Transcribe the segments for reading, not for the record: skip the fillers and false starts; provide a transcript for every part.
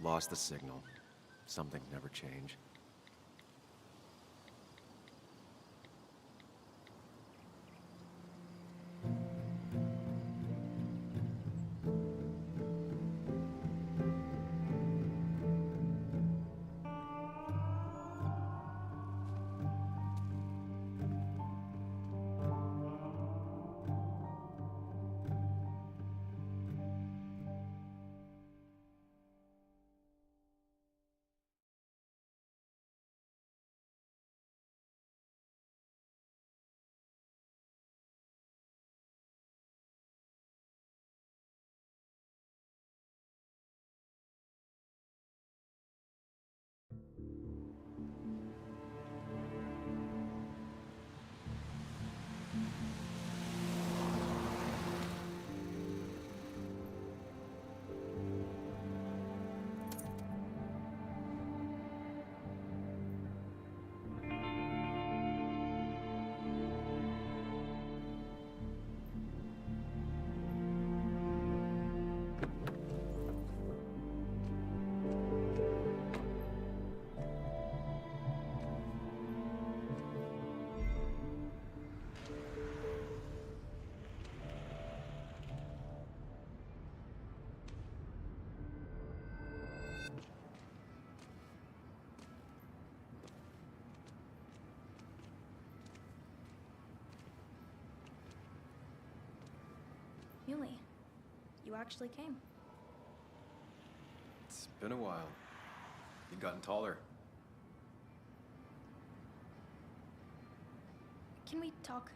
Lost the signal. Something never changed. Yuli, you actually came. It's been a while. You've gotten taller. Can we talk?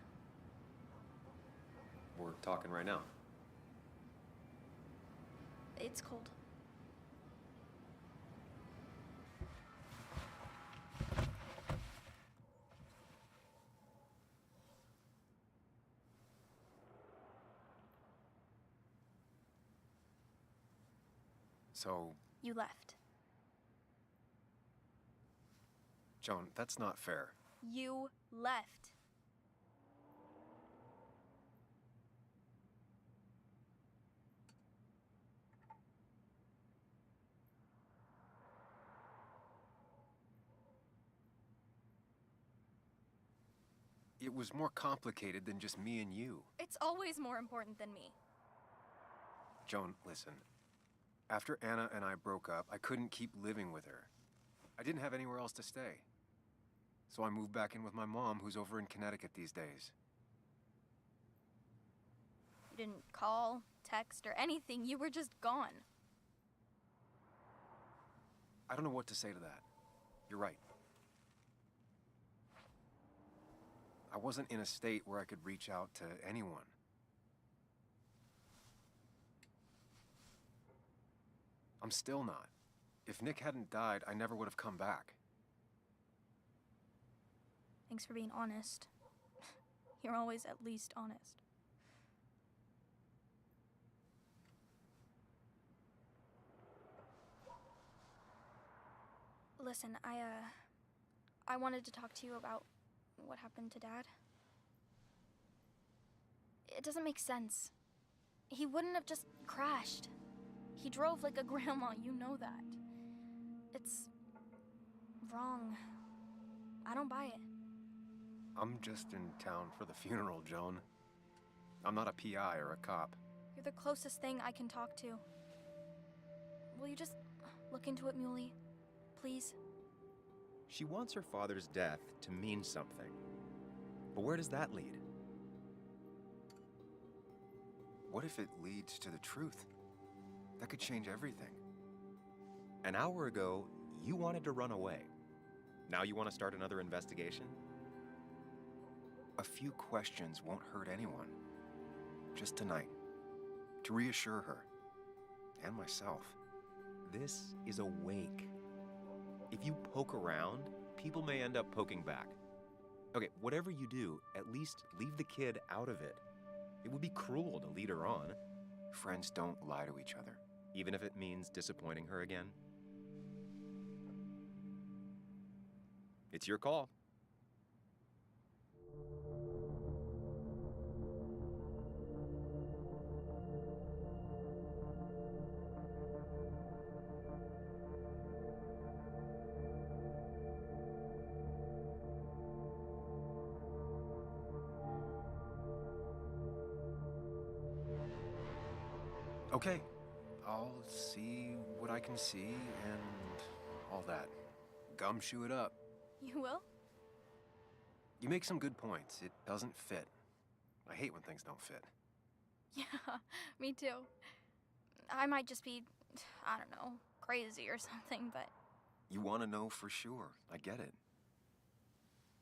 We're talking right now. It's cold. So, You left. Joan, that's not fair. You left. It was more complicated than just me and you. It's always more important than me. Joan, listen. After Anna and I broke up, I couldn't keep living with her. I didn't have anywhere else to stay. So I moved back in with my mom, who's over in Connecticut these days. You didn't call, text, or anything. You were just gone. I don't know what to say to that. You're right. I wasn't in a state where I could reach out to anyone. I'm still not. If Nick hadn't died, I never would have come back. Thanks for being honest. You're always at least honest. Listen, I wanted to talk to you about what happened to Dad. It doesn't make sense. He wouldn't have just crashed. He drove like a grandma, you know that. It's wrong. I don't buy it. I'm just in town for the funeral, Joan. I'm not a PI or a cop. You're the closest thing I can talk to. Will you just look into it, Muley? Please? She wants her father's death to mean something. But where does that lead? What if it leads to the truth? That could change everything. An hour ago, you wanted to run away. Now you want to start another investigation? A few questions won't hurt anyone. Just tonight. To reassure her. And myself. This is a wake. If you poke around, people may end up poking back. Okay, whatever you do, at least leave the kid out of it. It would be cruel to lead her on. Friends don't lie to each other. Even if it means disappointing her again. It's your call. Okay, I'll see what I can see and all that. Gumshoe it up. You will? You make some good points. It doesn't fit. I hate when things don't fit. Yeah, me too. I might just be, I don't know, crazy or something, but You want to know for sure. I get it.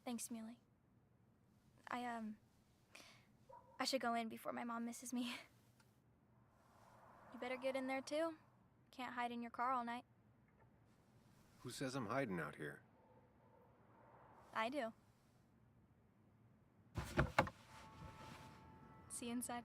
thanks, Muley. I should go in before my mom misses me. You better get in there too. Can't hide in your car all night. Who says I'm hiding out here? I do. See you inside.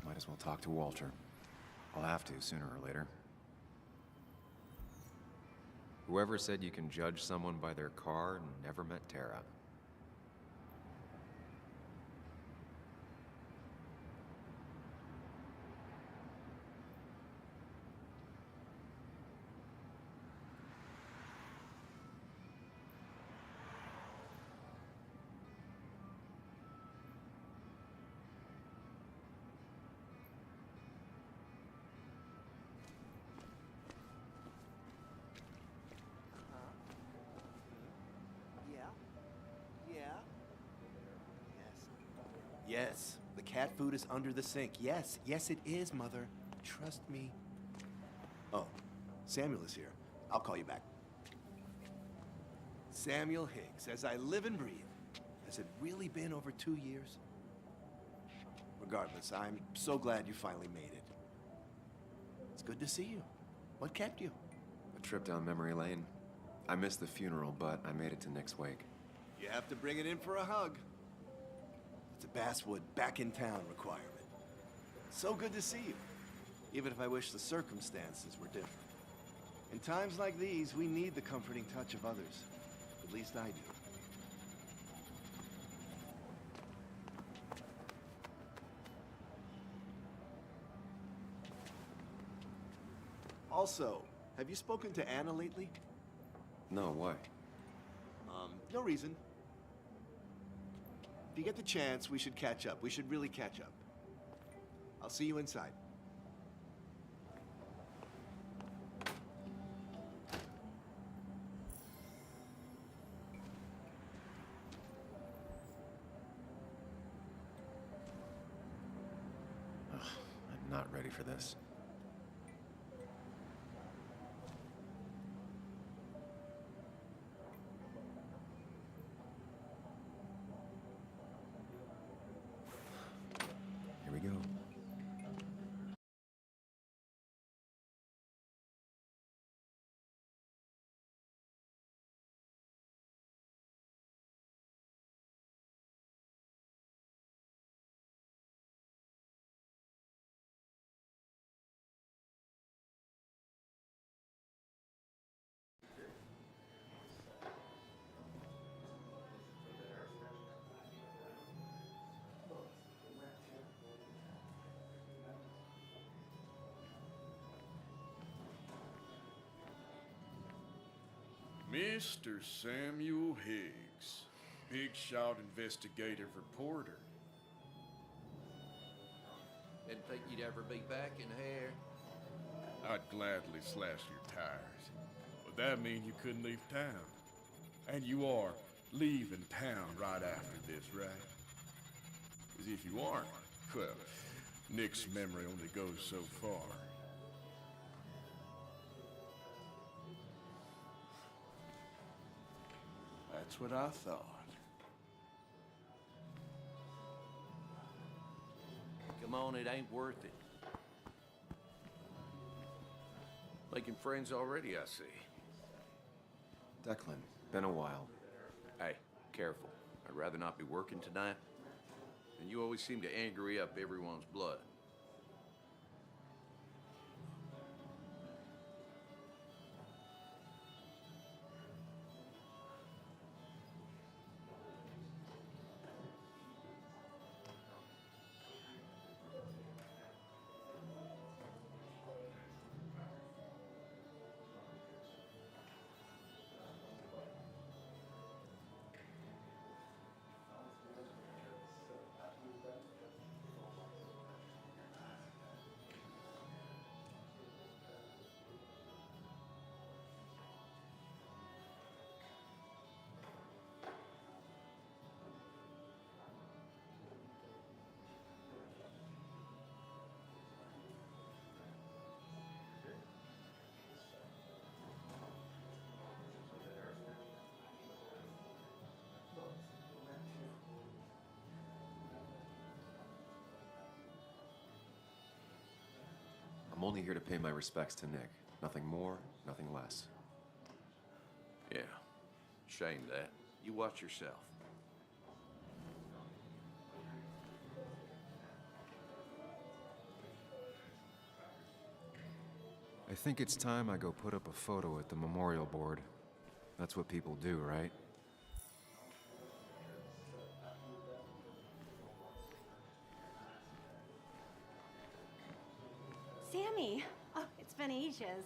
Might as well talk to Walter. I'll have to sooner or later. Whoever said you can judge someone by their car never met Tara. Yes, the cat food is under the sink. Yes, yes it is, Mother. Trust me. Oh, Samuel is here. I'll call you back. Samuel Higgs, as I live and breathe. Has it really been over 2 years? Regardless, I'm so glad you finally made it. It's good to see you. What kept you? A trip down memory lane. I missed the funeral, but I made it to Nick's wake. You have to bring it in for a hug. It's a Basswood back in town requirement. So good to see you, even if I wish the circumstances were different. In times like these, we need the comforting touch of others. At least I do. Also, have you spoken to Anna lately? No, why? No reason. If you get the chance, we should catch up. We should really catch up. I'll see you inside. I'm not ready for this. Here we go. Mr. Samuel Higgs, big shot investigative reporter. Didn't think you'd ever be back in here. I'd gladly slash your tires, but that means you couldn't leave town. And you are leaving town right after this, right? Because if you aren't, well, Nick's memory only goes so far. That's what I thought. Come on, it ain't worth it. Making friends already, I see. Declan, been a while. Hey, careful. I'd rather not be working tonight. And you always seem to angry up everyone's blood. I'm only here to pay my respects to Nick. Nothing more, nothing less. Yeah, shame that. You watch yourself. I think it's time I go put up a photo at the memorial board. That's what people do, right? Sammy! Oh, it's been ages.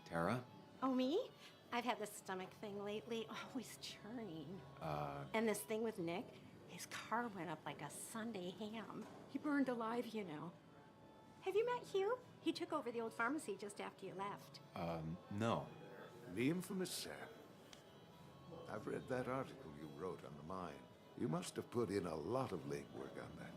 Tara? Oh, me? I've had this stomach thing lately, always churning. And this thing with Nick, his car went up like a Sunday ham. He burned alive, you know. Have you met Hugh? He took over the old pharmacy just after you left. No. The infamous Sam. I've read that article you wrote on the mine. You must have put in a lot of legwork on that.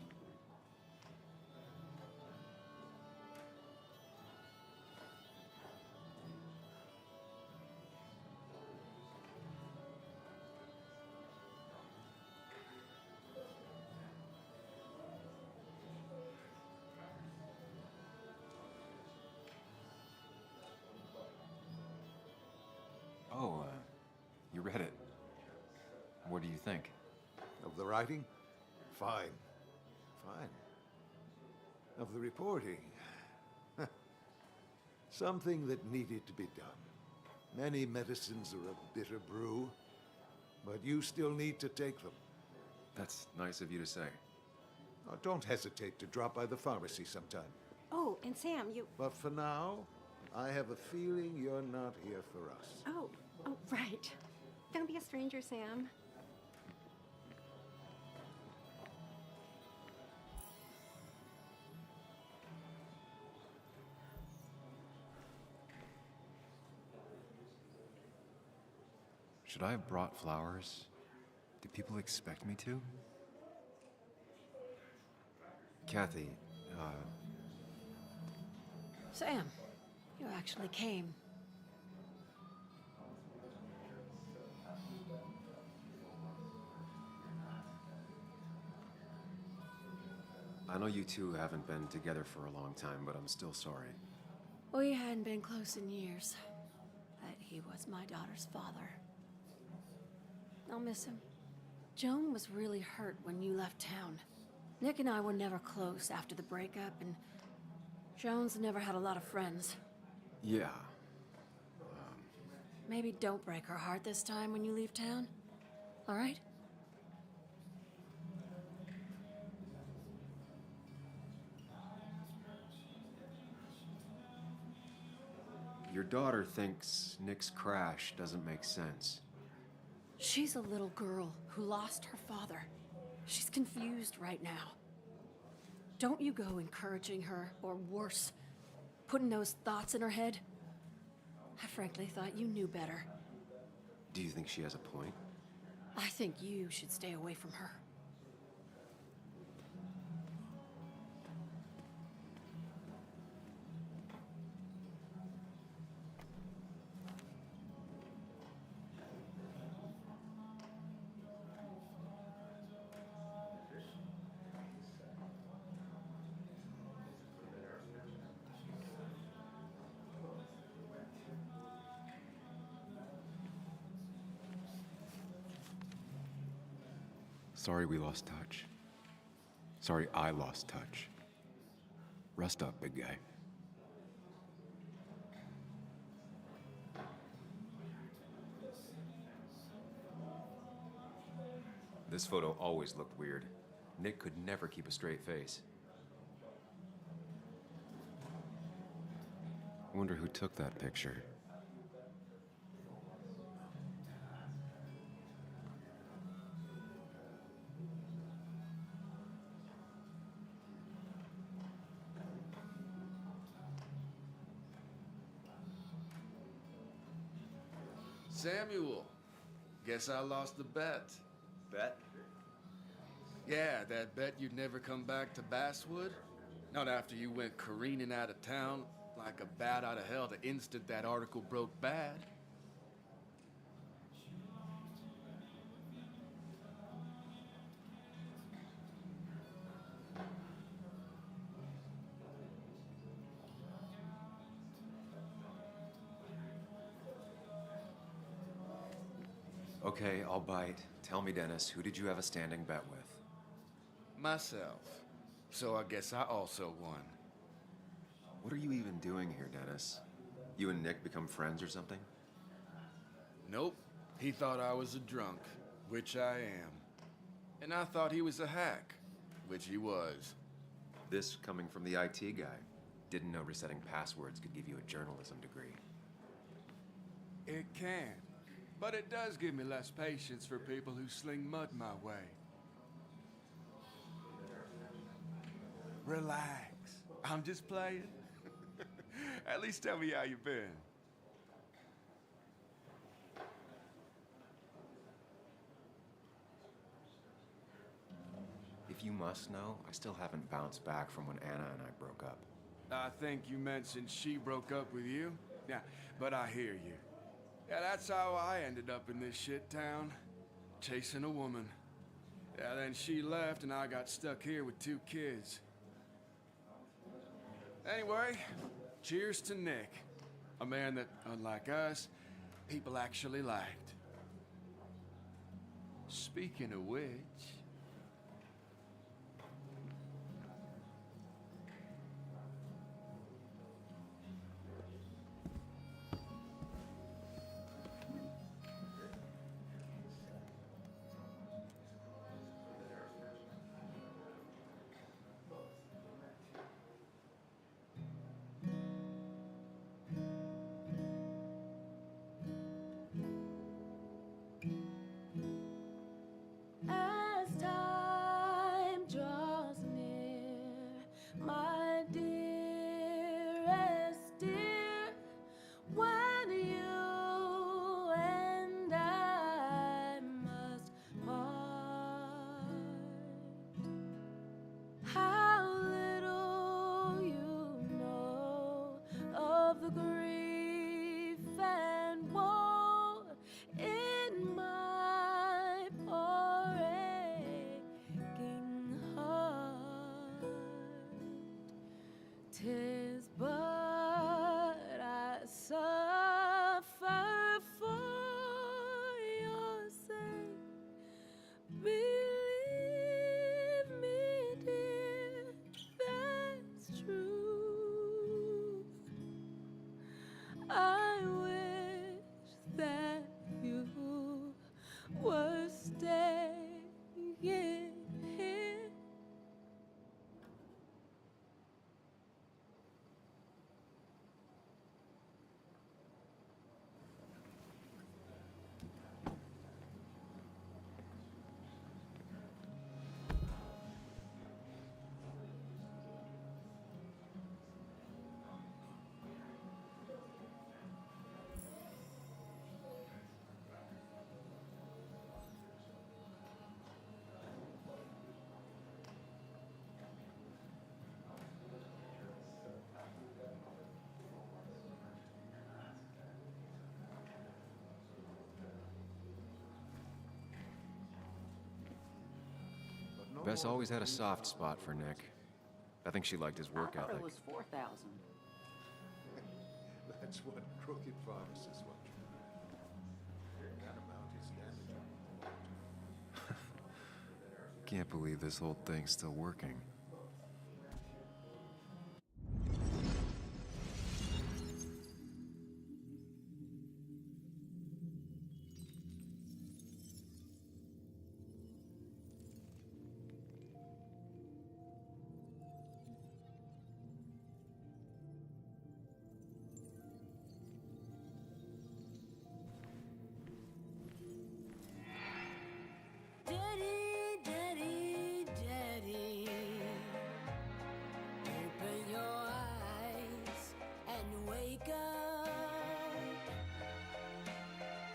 Oh, you read it. What do you think? Of the writing? Fine. Fine. Of the reporting? Something that needed to be done. Many medicines are a bitter brew, but you still need to take them. That's nice of you to say. Don't hesitate to drop by the pharmacy sometime. Oh, and Sam, you... But for now, I have a feeling you're not here for us. Oh, right. Don't be a stranger, Sam. Should I have brought flowers? Do people expect me to? Kathy, Sam, you actually came. I know you two haven't been together for a long time, but I'm still sorry. We hadn't been close in years, but he was my daughter's father. I'll miss him. Joan was really hurt when you left town. Nick and I were never close after the breakup, and Joan's never had a lot of friends. Yeah. Maybe don't break her heart this time when you leave town, all right? Your daughter thinks Nick's crash doesn't make sense. She's a little girl who lost her father. She's confused right now. Don't you go encouraging her, or worse, putting those thoughts in her head. I frankly thought you knew better. Do you think she has a point? I think you should stay away from her. Sorry we lost touch. Sorry I lost touch. Rest up, big guy. This photo always looked weird. Nick could never keep a straight face. I wonder who took that picture. Samuel, guess I lost the bet. Bet? Yeah, that bet you'd never come back to Basswood? Not after you went careening out of town like a bat out of hell the instant that article broke bad. Okay, I'll bite. Tell me, Dennis, who did you have a standing bet with? Myself. So I guess I also won. What are you even doing here, Dennis? You and Nick become friends or something? Nope. He thought I was a drunk, which I am. And I thought he was a hack, which he was. This coming from the IT guy. Didn't know resetting passwords could give you a journalism degree. It can. But it does give me less patience for people who sling mud my way. Relax. I'm just playing. At least tell me how you been. If you must know, I still haven't bounced back from when Anna and I broke up. I think you mentioned she broke up with you. Yeah, but I hear you. Yeah, that's how I ended up in this shit town. Chasing a woman. Yeah, then she left and I got stuck here with 2 kids. Anyway, cheers to Nick. A man that, unlike us, people actually liked. Speaking of which... As Bess always had a soft spot for Nick. I think she liked his work I thought ethic. it was 4,000. That's what crooked pharmacists want you to do. That amount is damaging. Can't believe this whole thing's still working. Daddy, daddy, daddy, open your eyes and wake up.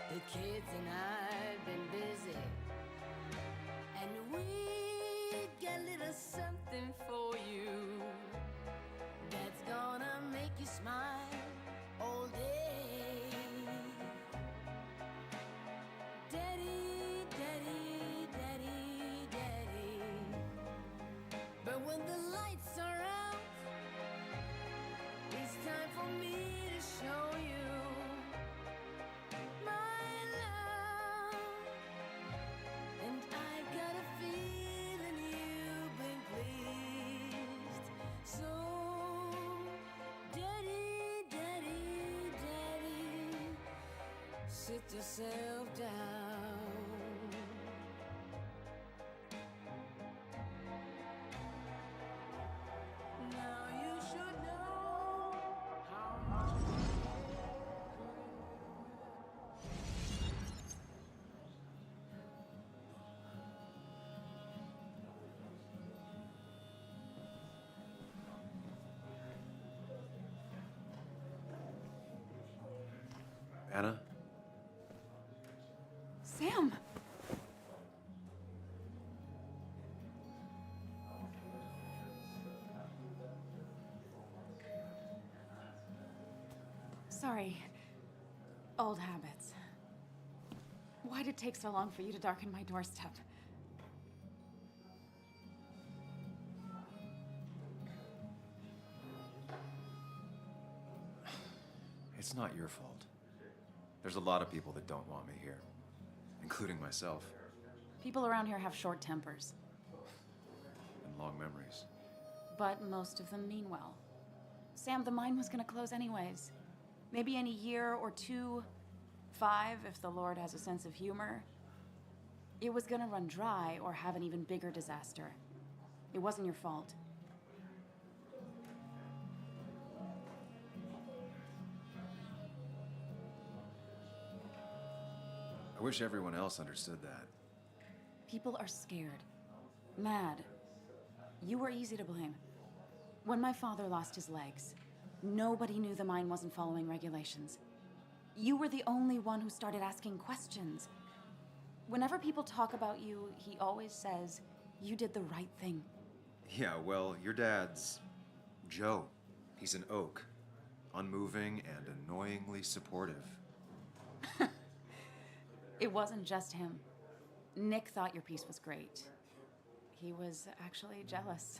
The kids and I've been busy, and we got a little something for you that's gonna make you smile all day. Daddy, daddy, daddy, daddy. But when the lights are out, it's time for me to show you my love. And I've got a feeling you've been pleased. So, daddy, daddy, daddy, sit yourself down. Now you should know how much Anna? Sam! Sorry. Old habits. Why'd it take so long for you to darken my doorstep? It's not your fault. There's a lot of people that don't want me here, including myself, People around here have short tempers, and long memories. but most of them mean well. Sam, the mine was gonna close anyways. Maybe in a year or 2, 5, if the Lord has a sense of humor. It was gonna run dry or have an even bigger disaster. It wasn't your fault. I wish everyone else understood that. People are scared. Mad. You were easy to blame. When my father lost his legs, nobody knew the mine wasn't following regulations. You were the only one who started asking questions. Whenever people talk about you, he always says, you did the right thing. Yeah, well, your dad's Joe. He's an oak. Unmoving and annoyingly supportive. It wasn't just him. Nick thought your piece was great. He was actually jealous.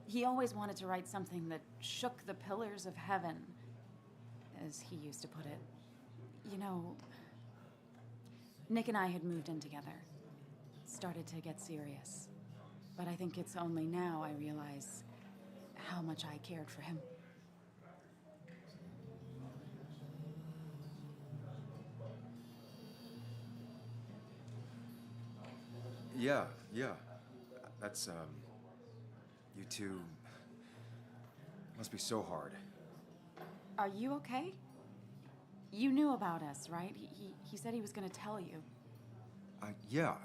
He always wanted to write something that shook the pillars of heaven, as he used to put it. You know, Nick and I had moved in together. Started to get serious. But I think it's only now I realize how much I cared for him. Yeah. That's, you two must be so hard. Are you okay? You knew about us, right? He said he was gonna tell you. Yeah,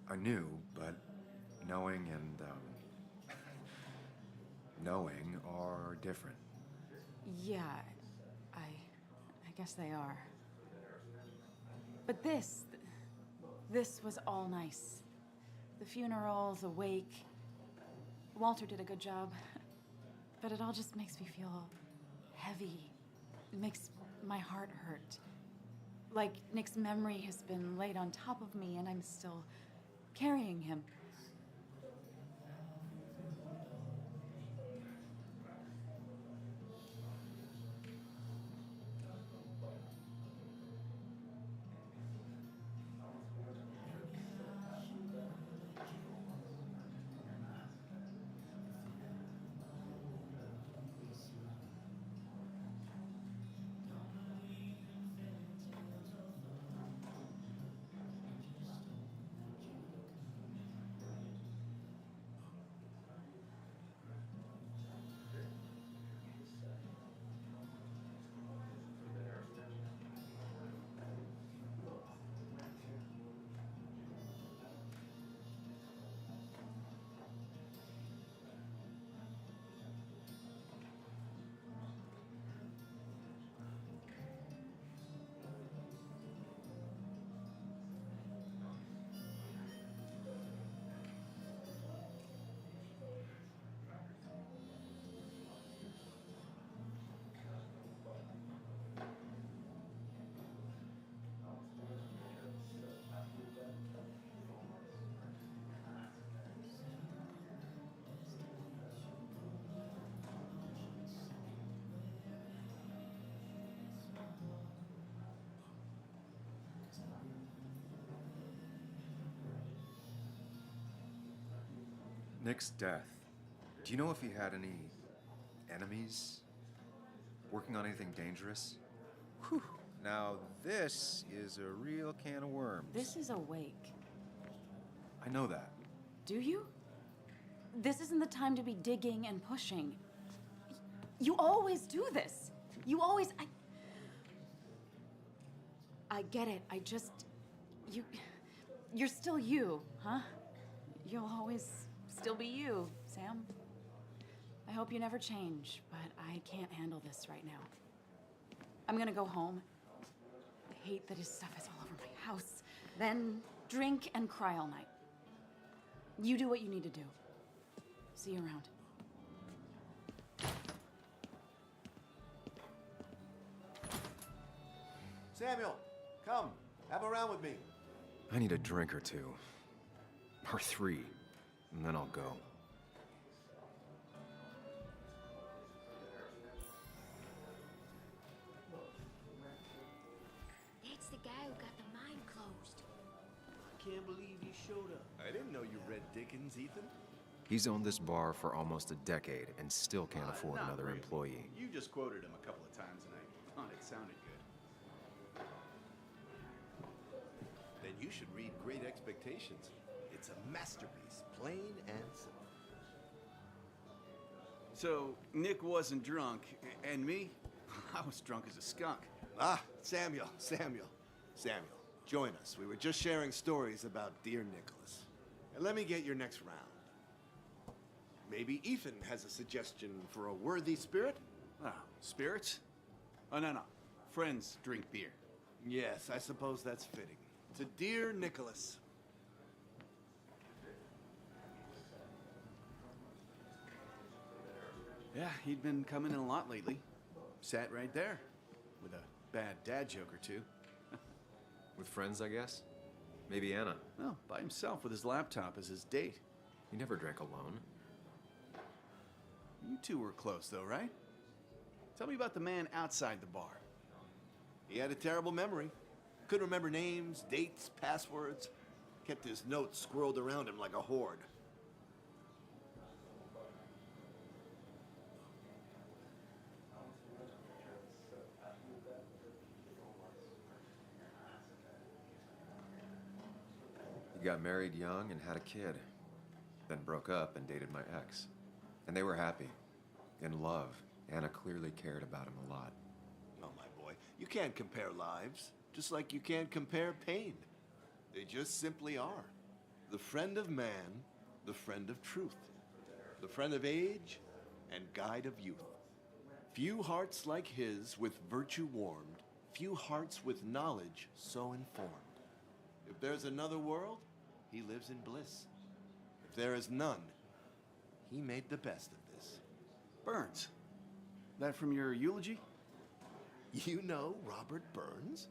I knew, but knowing and, knowing are different. Yeah, I guess they are. But this was all nice. The funeral, the wake. Walter did a good job. But it all just makes me feel heavy. It makes my heart hurt. Like Nick's memory has been laid on top of me and I'm still carrying him. Nick's death. Do you know if he had any enemies? Working on anything dangerous? Whew. Now, this is a real can of worms. This is a wake. I know that. Do you? This isn't the time to be digging and pushing. You always do this. You always... I get it. I just... You're still you, huh? You'll always still be you, Sam. I hope you never change, but I can't handle this right now. I'm gonna go home. I hate that his stuff is all over my house. Then drink and cry all night. You do what you need to do. See you around. Samuel, come. Have a round with me. I need a drink or two. Or 3. And then I'll go. That's the guy who got the mine closed. I can't believe you showed up. I didn't know you read Dickens, Ethan. He's owned this bar for almost a decade and still can't afford Not another really. employee. You just quoted him a couple of times and I thought it sounded good. Then you should read Great Expectations. It's a masterpiece, plain and simple. So, Nick wasn't drunk, and me? I was drunk as a skunk. Ah, Samuel. Join us. We were just sharing stories about dear Nicholas. And let me get your next round. Maybe Ethan has a suggestion for a worthy spirit? Oh, spirits? Oh, no. Friends drink beer. Yes, I suppose that's fitting. To dear Nicholas. Yeah, he'd been coming in a lot lately. Sat right there, with a bad dad joke or two. With friends, I guess? Maybe Anna. No, by himself with his laptop as his date. He never drank alone. You two were close, though, right? Tell me about the man outside the bar. He had a terrible memory. Couldn't remember names, dates, passwords. Kept his notes squirreled around him like a hoard. He got married young and had a kid. Then broke up and dated my ex. And they were happy. In love. Anna clearly cared about him a lot. Oh, my boy, you can't compare lives, just like you can't compare pain. They just simply are. The friend of man, the friend of truth. The friend of age and guide of youth. Few hearts like his with virtue warmed, few hearts with knowledge so informed. If there's another world, he lives in bliss. If there is none, he made the best of this. Burns. That from your eulogy? You know Robert Burns?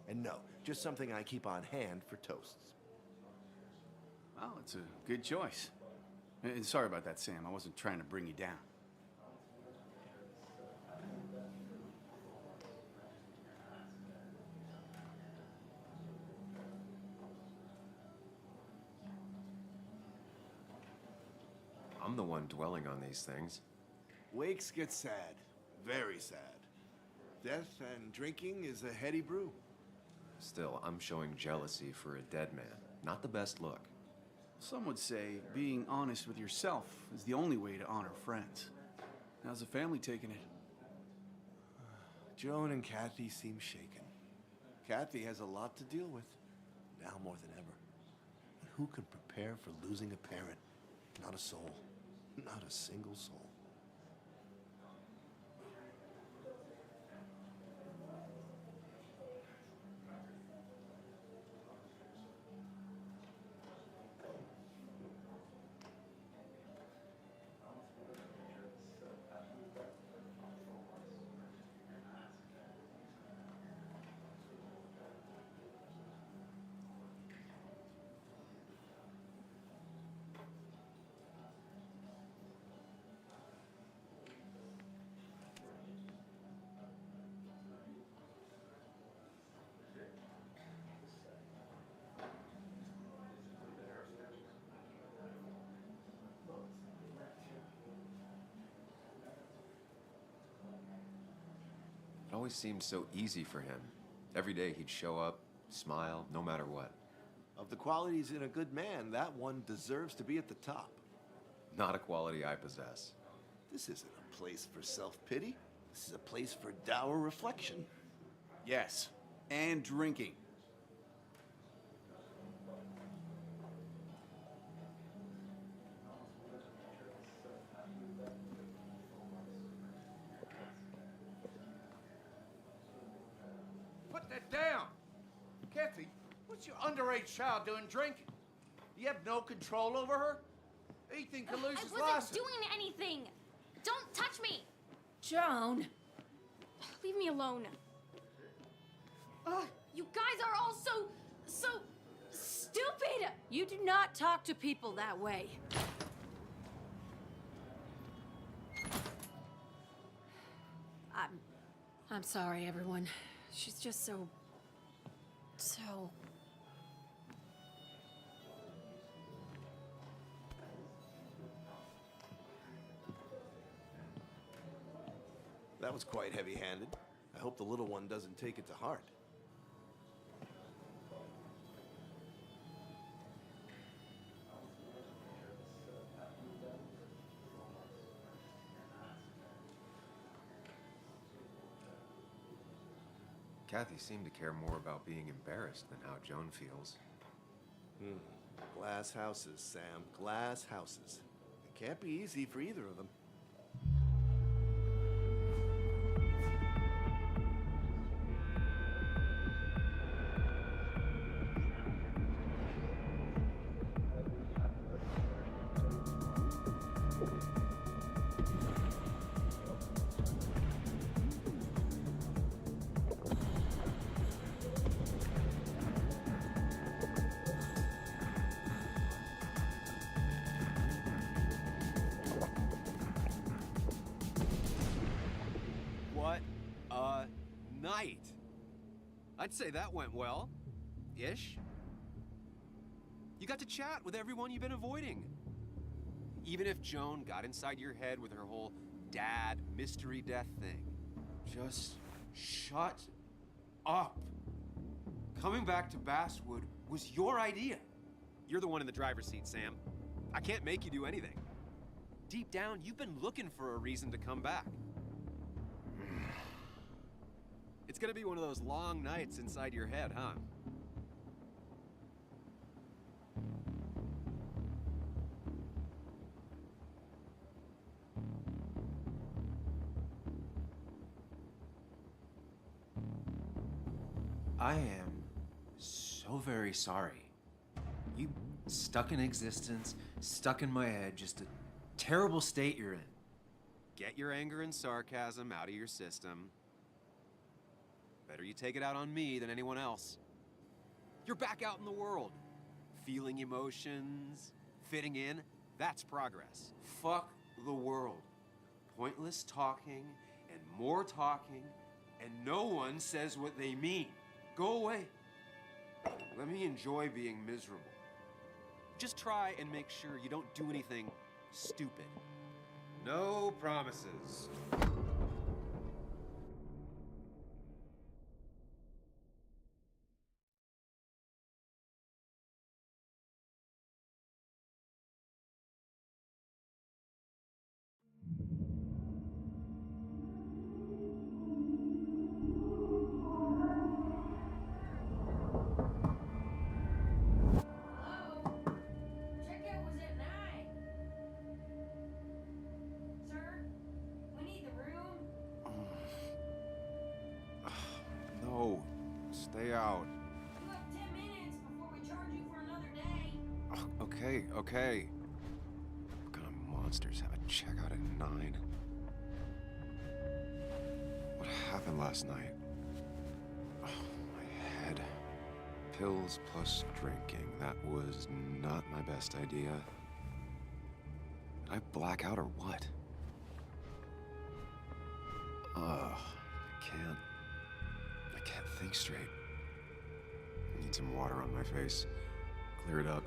And no, just something I keep on hand for toasts. Well, it's a good choice. And sorry about that, Sam. I wasn't trying to bring you down. I'm the one dwelling on these things. Wakes get sad. Very sad. Death and drinking is a heady brew. Still, I'm showing jealousy for a dead man. Not the best look. Some would say being honest with yourself is the only way to honor friends. How's the family taking it? Joan and Kathy seem shaken. Kathy has a lot to deal with, now more than ever. And who can prepare for losing a parent? Not a soul. Not a single soul. always seemed so easy for him. Every day he'd show up, smile, no matter what. Of the qualities in a good man, that one deserves to be at the top. Not a quality I possess. This isn't a place for self-pity. This is a place for dour reflection. Yes, and drinking. Put that down! Kathy, what's your underage child doing drinking? You have no control over her? Ethan could lose I his wasn't license. doing anything. Don't touch me. Joan! Leave me alone. Ugh, you guys are all so stupid. You do not talk to people that way. I'm sorry, everyone. She's just so... That was quite heavy-handed. I hope the little one doesn't take it to heart. Kathy seemed to care more about being embarrassed than how Joan feels. Glass houses, Sam. Glass houses. It can't be easy for either of them. What a night! I'd say that went well. Ish. You got to chat with everyone you've been avoiding. Even if Joan got inside your head with her whole dad mystery death thing. Just shut up. Coming back to Basswood was your idea. You're the one in the driver's seat, Sam. I can't make you do anything. Deep down, you've been looking for a reason to come back. It's gonna be one of those long nights inside your head, huh? I am so very sorry. You stuck in existence, stuck in my head, just a terrible state you're in. Get your anger and sarcasm out of your system. Better you take it out on me than anyone else. You're back out in the world. Feeling emotions, fitting in, that's progress. Fuck the world. Pointless talking and more talking, and no one says what they mean. Go away. Let me enjoy being miserable. Just try and make sure you don't do anything stupid. No promises. Checkout was at 9. Sir, we need the room. No, stay out. You have 10 minutes before we charge you for another day. Okay. What kind of monsters have a checkout at 9? What happened last night? Oh, my head. Pills plus drinking. That was not my best idea. Did I black out or what? Ugh, I can't think straight. I need some water on my face. Clear it up.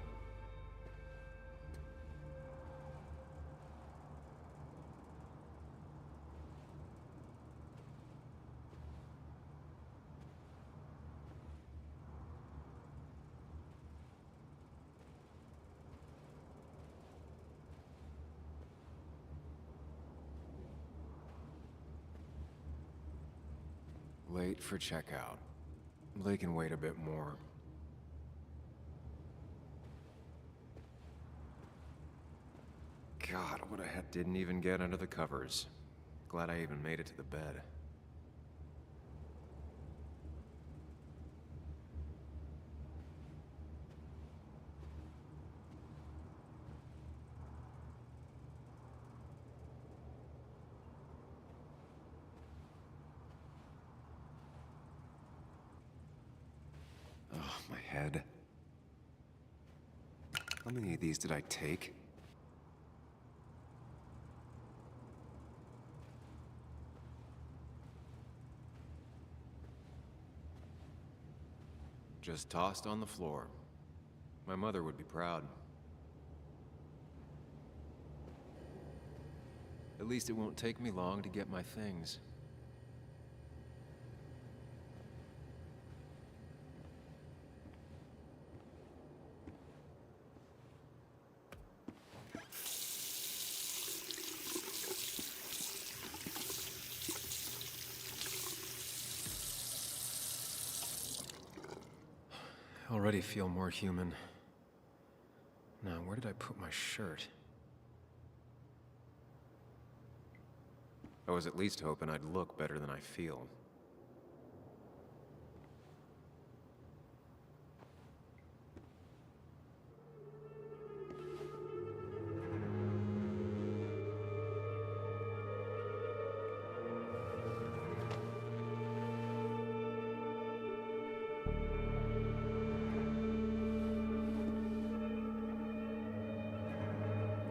Late for checkout. They can wait a bit more. God, what I didn't even get under the covers. Glad I even made it to the bed. Oh, my head. How many of these did I take? Just tossed on the floor. My mother would be proud. At least it won't take me long to get my things. I already feel more human. Now, where did I put my shirt? I was at least hoping I'd look better than I feel.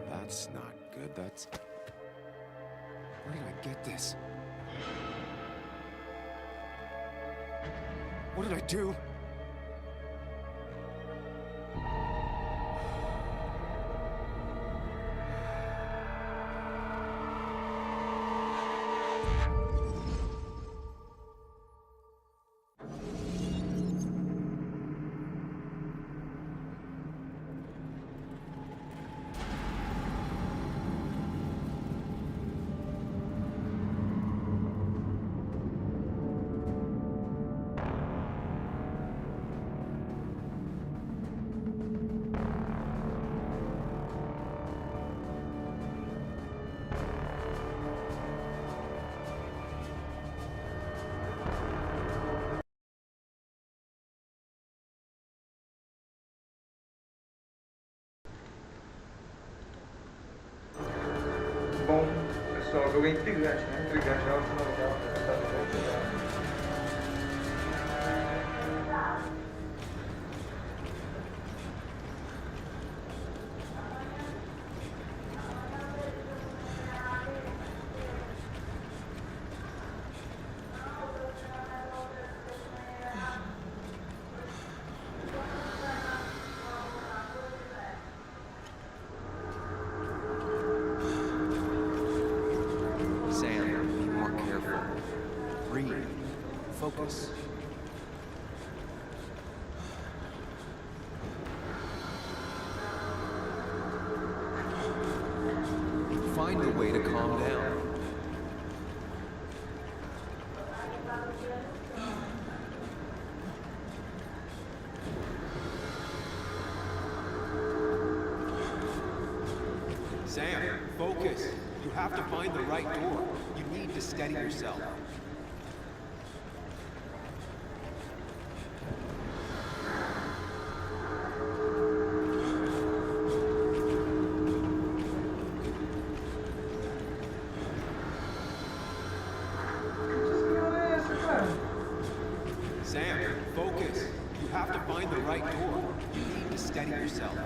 That's not good. That's... Where did I get this? What did I do? Bom, pessoal, jogo é intrigante, né? Intrigante, é ótimo legal, muito legal. Focus. Find a way to calm down. Sam, focus. You have to find the right door. You need to steady yourself. Sam, focus. You have to find the right door. You need to steady yourself.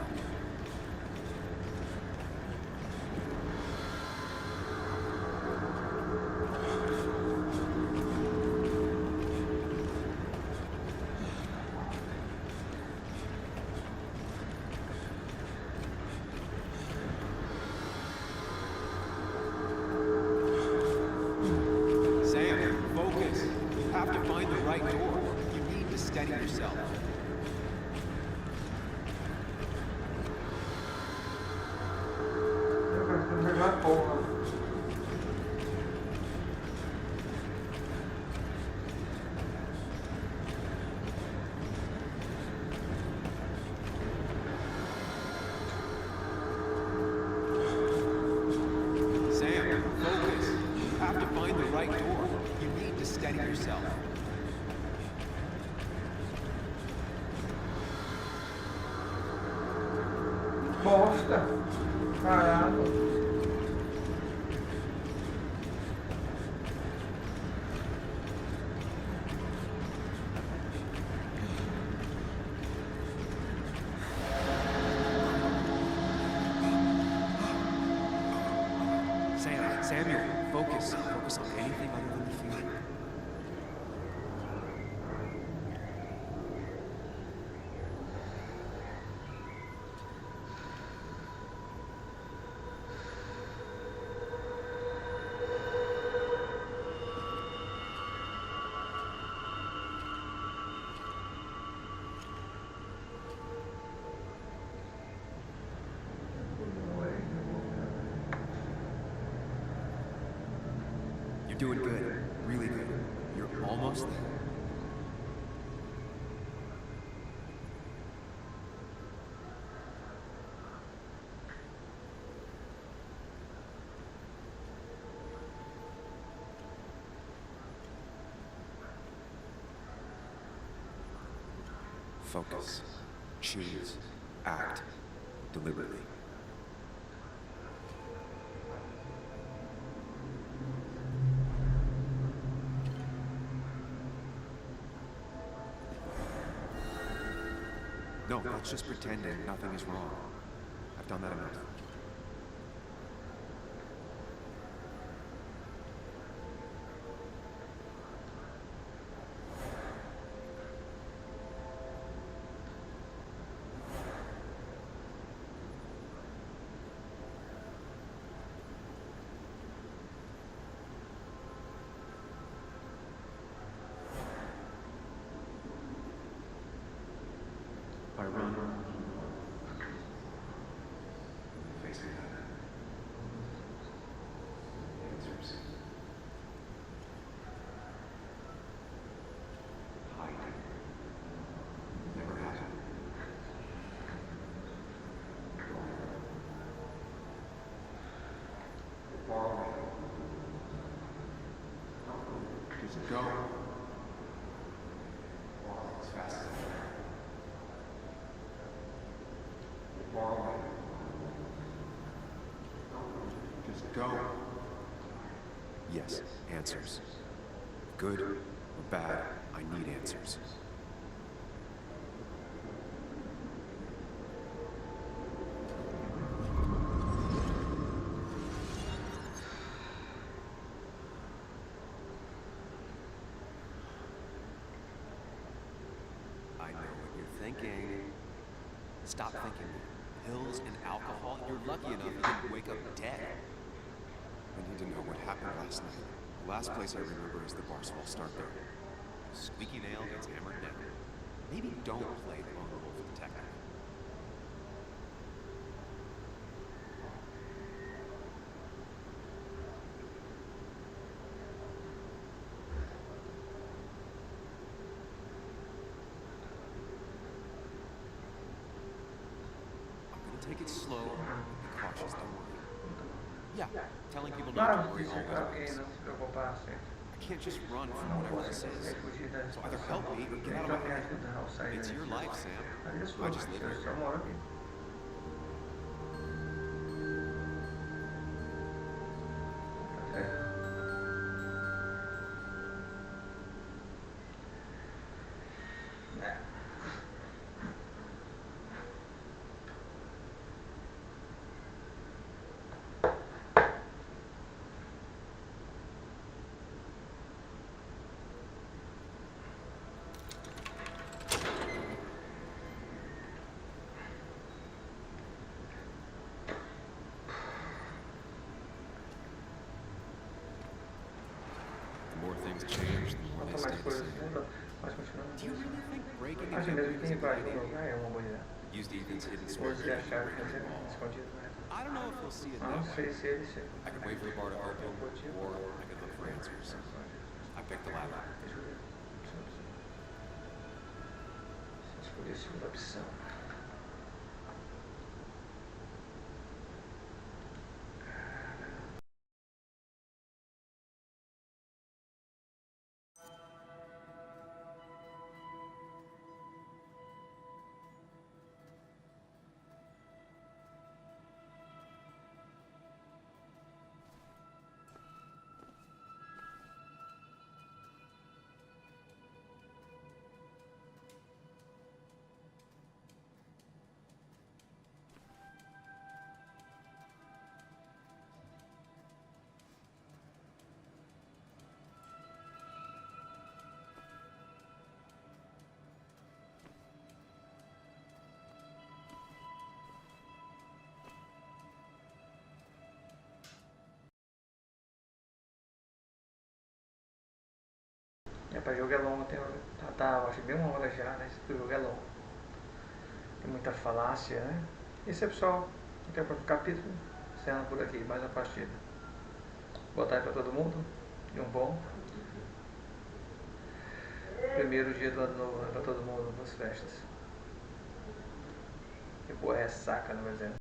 right door. You need to steady yourself. Bosta! Caralho! Samuel, focus. Focus on anything other than the feeling. You're doing good. Really good. You're almost there. Focus. Choose. Act. Deliberately. No, that's just pretending nothing is wrong. I've done that enough. I run. Face me that. Answers. Hide. Never happened. Far away. Just go. As fast as I can. Far away. Just go. Yes, answers. Good or bad, I need answers. I know what you're thinking. Stop thinking. Pills and alcohol? You're lucky enough you didn't wake up dead. I need to know what happened last night. The last place I remember is the Barcelona start there. Squeaky nail gets hammered down. Maybe don't play the lone wolf detective. Take it slow and be cautious, don't worry. Yeah, telling people not Claro, to worry se always claro que works. não se preocupasse. I can't just run from whatever this is. Você fugir da So either help me or get out of então my me head. ajuda ao sair It's your daqui. life, Sam. Aí é sua, I just live eu here. só moro aqui. Tá certo. The more things change, the more they Quanto stay mais the coisas same. mudam, mais continua Do you really think breaking Acho and mesmo entering que is a good invadir um idea? lugar é uma boa ideia. Used Ethan's hidden Hoje sword é to achar que break fazer the wall. escondido, né? I don't know if he'll see it Não that sei way. se ele se I could wait for the bar to open, or I could look for answers. I picked the latter. ajuda. Se escolher a segunda opção. Rapaz, o jogo é longo, acho bem 1 hora já, né? O jogo é longo. Tem muita falácia, né? Isso é, pessoal. Até o próximo capítulo. Encerrando por aqui, mais uma partida. Boa tarde pra todo mundo. E um bom primeiro dia do ano novo, né? Pra todo mundo, nas festas. E boa ressaca, na verdade.